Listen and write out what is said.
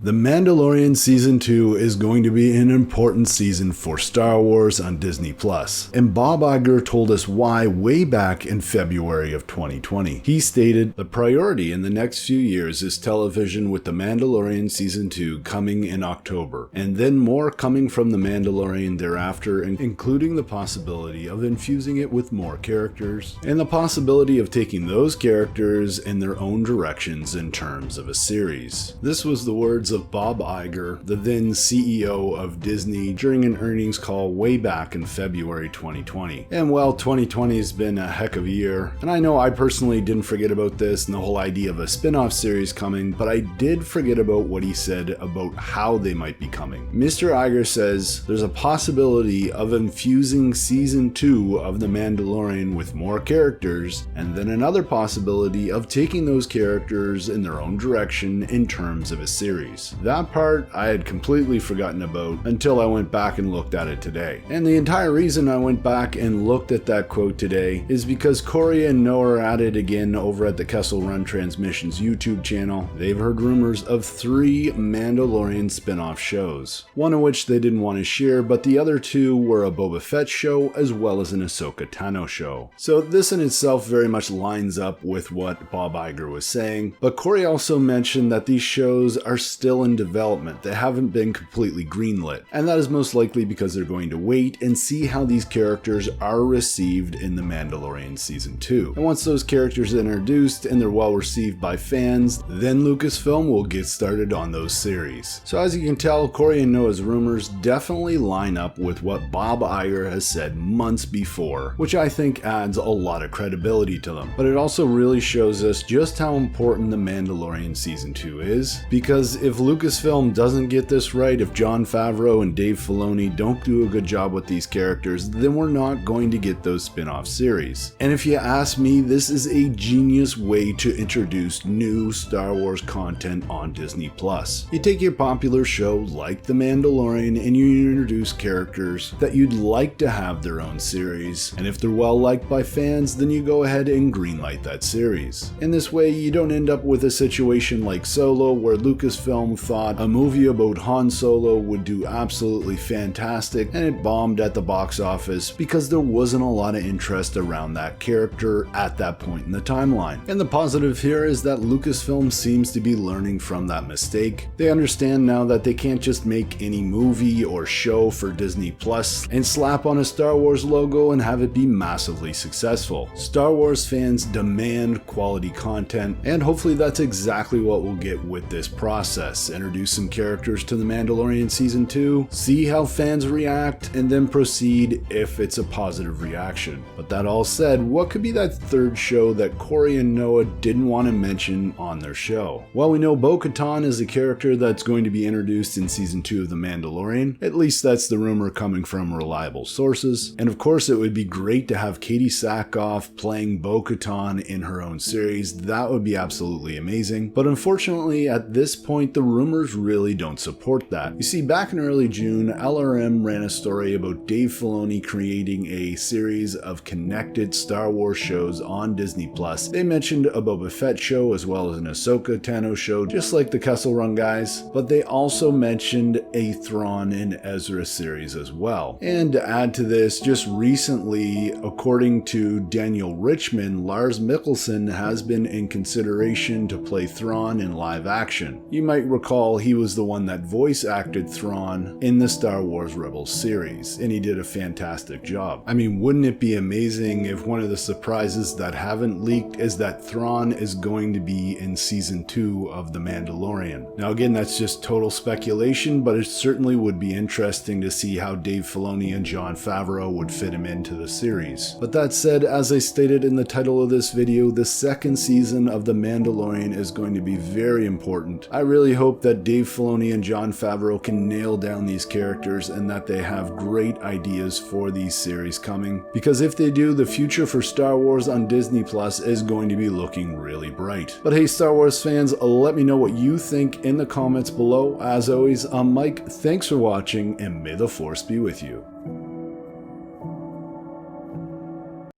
The Mandalorian Season 2 is going to be an important season for Star Wars on Disney+. And Bob Iger told us why way back in February of 2020. He stated, "The priority in the next few years is television, with The Mandalorian Season 2 coming in October, and then more coming from The Mandalorian thereafter, including the possibility of infusing it with more characters, and the possibility of taking those characters in their own directions in terms of a series." This was the words of Bob Iger, the then CEO of Disney, during an earnings call way back in February 2020. And well, 2020 has been a heck of a year, and I know I personally didn't forget about this and the whole idea of a spin-off series coming, but I did forget about what he said about how they might be coming. Mr. Iger says there's a possibility of infusing Season 2 of The Mandalorian with more characters, and then another possibility of taking those characters in their own direction in terms of a series. That part I had completely forgotten about until I went back and looked at it today. And the entire reason I went back and looked at that quote today is because Corey and Noah are at it again over at the Kessel Run Transmissions YouTube channel. They've heard rumors of 3 Mandalorian spin-off shows, one of which they didn't want to share, but the other 2 were a Boba Fett show as well as an Ahsoka Tano show. So this in itself very much lines up with what Bob Iger was saying, but Corey also mentioned that these shows are still in development. They haven't been completely greenlit, and that is most likely because they're going to wait and see how these characters are received in The Mandalorian Season 2. And once those characters are introduced and they're well received by fans, then Lucasfilm will get started on those series. So as you can tell, Corey and Noah's rumors definitely line up with what Bob Iger has said months before, which I think adds a lot of credibility to them. But it also really shows us just how important The Mandalorian Season 2 is, because if Lucasfilm doesn't get this right, if Jon Favreau and Dave Filoni don't do a good job with these characters, then we're not going to get those spin-off series. And if you ask me, this is a genius way to introduce new Star Wars content on Disney+. You take your popular show like The Mandalorian and you introduce characters that you'd like to have their own series, and if they're well liked by fans, then you go ahead and greenlight that series. In this way, you don't end up with a situation like Solo, where Lucasfilm thought a movie about Han Solo would do absolutely fantastic and it bombed at the box office because there wasn't a lot of interest around that character at that point in the timeline. And the positive here is that Lucasfilm seems to be learning from that mistake. They understand now that they can't just make any movie or show for Disney Plus and slap on a Star Wars logo and have it be massively successful. Star Wars fans demand quality content, and hopefully that's exactly what we'll get with this process. Introduce some characters to The Mandalorian Season 2, see how fans react, and then proceed if it's a positive reaction. But that all said, what could be that third show that Corey and Noah didn't want to mention on their show? Well, we know Bo-Katan is a character that's going to be introduced in Season 2 of The Mandalorian. At least that's the rumor coming from reliable sources. And of course, it would be great to have Katie Sackhoff playing Bo-Katan in her own series. That would be absolutely amazing. But unfortunately, at this point, the rumors really don't support that. You see, back in early June, LRM ran a story about Dave Filoni creating a series of connected Star Wars shows on Disney+. They mentioned a Boba Fett show as well as an Ahsoka Tano show, just like the Kessel Run guys, but they also mentioned a Thrawn and Ezra series as well. And to add to this, just recently, according to Daniel Richman, Lars Mikkelsen has been in consideration to play Thrawn in live action. You might recall he was the one that voice acted Thrawn in the Star Wars Rebels series, and he did a fantastic job. I mean, wouldn't it be amazing if one of the surprises that haven't leaked is that Thrawn is going to be in Season 2 of The Mandalorian? Now again, that's just total speculation, but it certainly would be interesting to see how Dave Filoni and Jon Favreau would fit him into the series. But that said, as I stated in the title of this video, the second season of The Mandalorian is going to be very important. I really hope that Dave Filoni and Jon Favreau can nail down these characters and that they have great ideas for these series coming, because if they do, the future for Star Wars on Disney Plus is going to be looking really bright. But hey, Star Wars fans, let me know what you think in the comments below. As always, I'm Mike, thanks for watching, and may the Force be with you.